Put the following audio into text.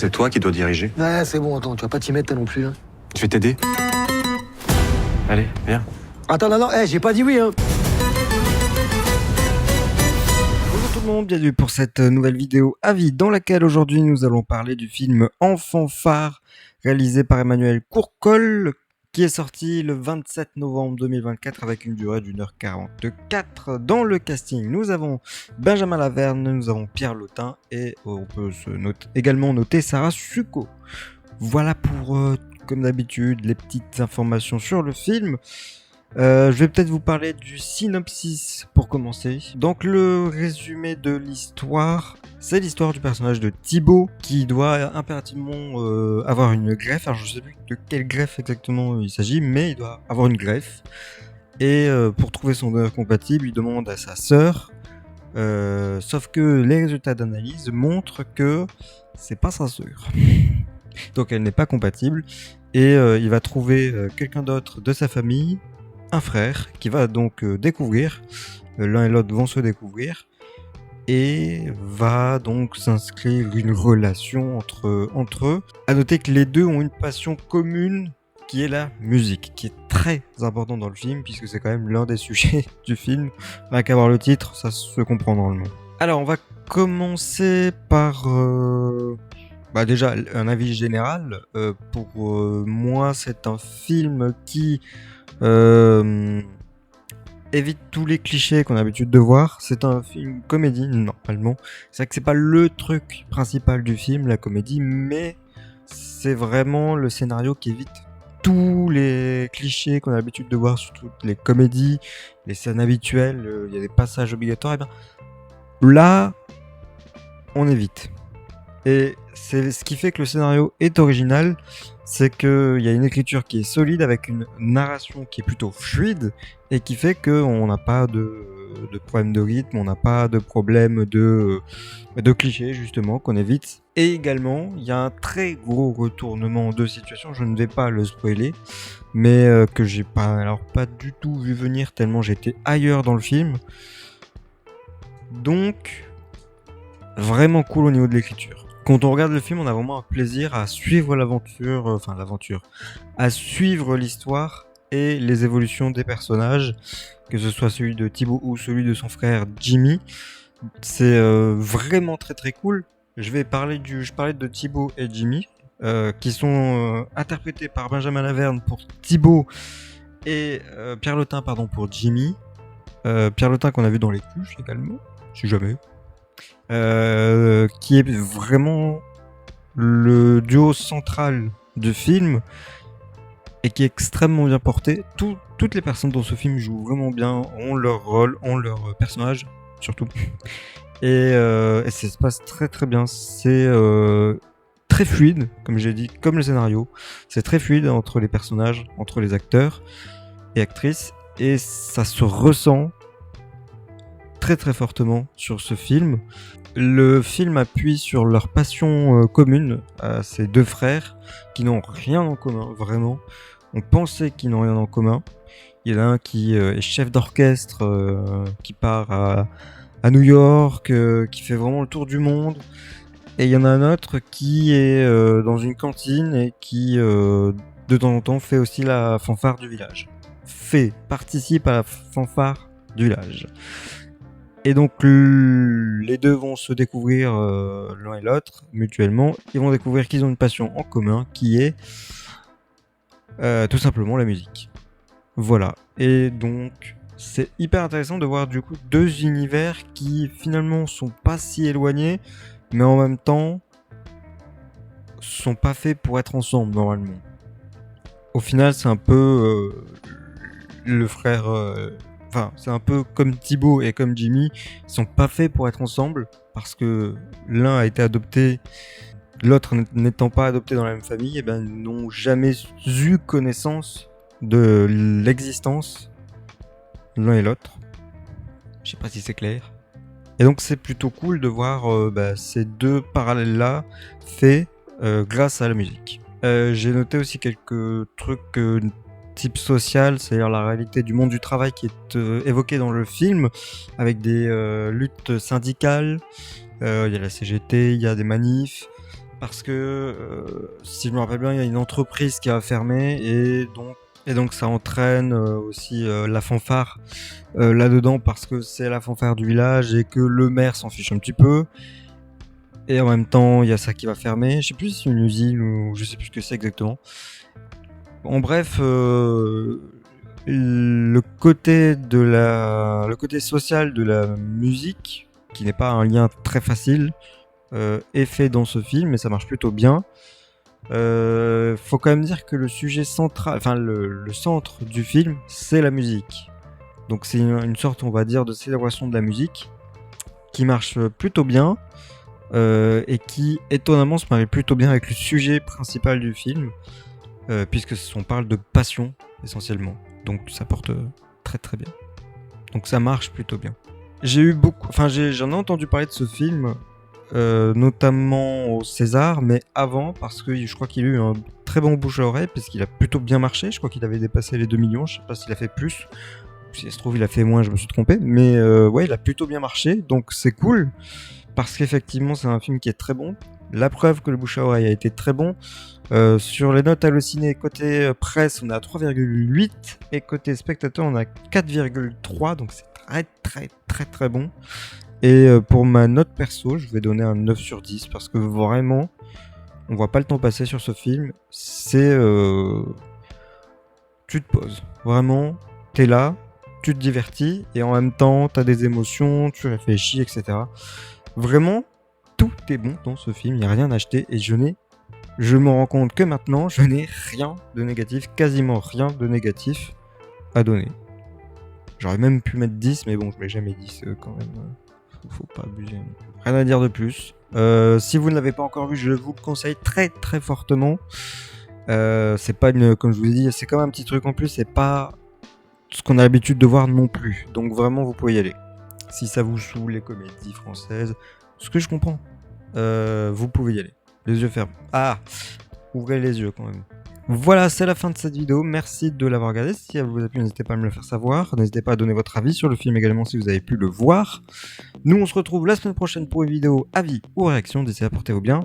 C'est toi qui dois diriger. Ouais, c'est bon, attends, tu vas pas t'y mettre toi non plus. Hein. Je vais t'aider. Allez, viens. Attends, non, j'ai pas dit oui. Hein. Bonjour tout le monde, bienvenue pour cette nouvelle vidéo avis dans laquelle aujourd'hui nous allons parler du film Enfant phare réalisé par Emmanuel Courcol qui est sorti le 27 novembre 2024 avec une durée d'1h44. Dans le casting, nous avons Benjamin Laverne, nous avons Pierre Lotin et on peut également noter Sarah Succo. Voilà pour, comme d'habitude, les petites informations sur le film. Je vais peut-être vous parler du synopsis pour commencer. Donc le résumé de l'histoire, c'est l'histoire du personnage de Thibaut qui doit impérativement avoir une greffe. Alors je sais plus de quelle greffe exactement il s'agit, mais il doit avoir une greffe. Et pour trouver son donneur compatible, il demande à sa sœur. Sauf que les résultats d'analyse montrent que c'est pas sa sœur. Donc elle n'est pas compatible. Et il va trouver quelqu'un d'autre de sa famille, un frère, qui va donc découvrir, l'un et l'autre vont se découvrir, et va donc s'inscrire une relation entre eux. À noter que les deux ont une passion commune, qui est la musique, qui est très important dans le film, puisque c'est quand même l'un des sujets du film. Rien qu'à voir le titre, ça se comprend normalement. Alors on va commencer par... déjà, un avis général. Pour moi, c'est un film qui évite tous les clichés qu'on a l'habitude de voir. C'est un film comédie, normalement. C'est vrai que c'est pas le truc principal du film, la comédie, mais c'est vraiment le scénario qui évite tous les clichés qu'on a l'habitude de voir sur toutes les comédies, les scènes habituelles, il y a des passages obligatoires. Et bien, là, on évite. Et c'est ce qui fait que le scénario est original, c'est qu'il y a une écriture qui est solide avec une narration qui est plutôt fluide et qui fait qu'on n'a pas de problème de rythme, on n'a pas de problème de clichés justement qu'on évite. Et également, il y a un très gros retournement de situation, je ne vais pas le spoiler, mais que j'ai pas du tout vu venir tellement j'étais ailleurs dans le film. Donc, vraiment cool au niveau de l'écriture. Quand on regarde le film, on a vraiment un plaisir à suivre à suivre l'histoire et les évolutions des personnages, que ce soit celui de Thibaut ou celui de son frère Jimmy. C'est vraiment très très cool. Je parlais de Thibaut et Jimmy, qui sont interprétés par Benjamin Laverne pour Thibaut et Pierre Lotin pour Jimmy. Pierre Lotin qu'on a vu dans Les Tuches également, si jamais. Qui est vraiment le duo central du film et qui est extrêmement bien porté. Toutes les personnes dans ce film jouent vraiment bien, ont leur rôle, ont leur personnage surtout. Et ça se passe très très bien. C'est très fluide, comme j'ai dit, comme le scénario. C'est très fluide entre les personnages, entre les acteurs et actrices, et ça se ressent très très fortement sur ce film. Le film appuie sur leur passion commune à ces deux frères qui n'ont rien en commun, vraiment. On pensait qu'ils n'ont rien en commun. Il y en a un qui est chef d'orchestre, qui part à New York, qui fait vraiment le tour du monde. Et il y en a un autre qui est dans une cantine et qui, de temps en temps, fait aussi la fanfare du village. Participe à la fanfare du village. Et donc les deux vont se découvrir l'un et l'autre mutuellement. Ils vont découvrir qu'ils ont une passion en commun qui est tout simplement la musique. Voilà. Et donc c'est hyper intéressant de voir du coup deux univers qui finalement sont pas si éloignés, mais en même temps sont pas faits pour être ensemble normalement. Au final, c'est un peu le frère... c'est un peu comme Thibaut et comme Jimmy, ils sont pas faits pour être ensemble parce que l'un a été adopté, l'autre n'étant pas adopté dans la même famille, et ils n'ont jamais eu connaissance de l'existence l'un et l'autre. Je sais pas si c'est clair. Et donc c'est plutôt cool de voir ces deux parallèles-là faits grâce à la musique. J'ai noté aussi quelques trucs type social, c'est-à-dire la réalité du monde du travail qui est évoquée dans le film, avec des luttes syndicales, il y a la CGT, il y a des manifs, parce que si je me rappelle bien, il y a une entreprise qui a fermé et donc ça entraîne aussi la fanfare là-dedans parce que c'est la fanfare du village et que le maire s'en fiche un petit peu. Et en même temps, il y a ça qui va fermer. Je sais plus si c'est une usine ou je sais plus ce que c'est exactement. En bref, le côté social de la musique, qui n'est pas un lien très facile, est fait dans ce film et ça marche plutôt bien. Faut quand même dire que le sujet central, enfin le centre du film, c'est la musique. Donc c'est une sorte, on va dire, de célébration de la musique qui marche plutôt bien et qui étonnamment se marie plutôt bien avec le sujet principal du film, puisque on parle de passion essentiellement. Donc ça porte très très bien. Donc ça marche plutôt bien. J'en ai entendu parler de ce film, notamment au César, mais avant, parce que je crois qu'il a eu un très bon bouche à oreille, parce qu'il a plutôt bien marché. Je crois qu'il avait dépassé les 2 millions, je sais pas s'il a fait plus. Si ça se trouve, il a fait moins, je me suis trompé. Mais ouais, il a plutôt bien marché, donc c'est cool, parce qu'effectivement, c'est un film qui est très bon. La preuve que le bouche à oreille a été très bon. Sur les notes Allociné, côté presse, on est à 3,8 et côté spectateur, on a 4,3, donc c'est très très très très bon. Et pour ma note perso, je vais donner un 9 sur 10 parce que vraiment, on voit pas le temps passer sur ce film. C'est... tu te poses, vraiment, t'es là, tu te divertis et en même temps, t'as des émotions, tu réfléchis, etc. Vraiment, tout est bon dans ce film, il n'y a rien à acheter et je me rends compte que maintenant, je n'ai rien de négatif, quasiment rien de négatif à donner. J'aurais même pu mettre 10, mais bon, je mets jamais 10 quand même. Faut pas abuser. Rien à dire de plus. Si vous ne l'avez pas encore vu, je vous le conseille très très fortement. C'est pas comme je vous ai dit, c'est comme un petit truc en plus, c'est pas ce qu'on a l'habitude de voir non plus. Donc vraiment, vous pouvez y aller. Si ça vous saoule les comédies françaises, ce que je comprends, vous pouvez y aller. Les yeux fermés. Ah, ouvrez les yeux quand même. Voilà, c'est la fin de cette vidéo. Merci de l'avoir regardée. Si elle vous a plu, n'hésitez pas à me le faire savoir. N'hésitez pas à donner votre avis sur le film également si vous avez pu le voir. Nous, on se retrouve la semaine prochaine pour une vidéo avis ou réaction. D'ici là, portez-vous bien.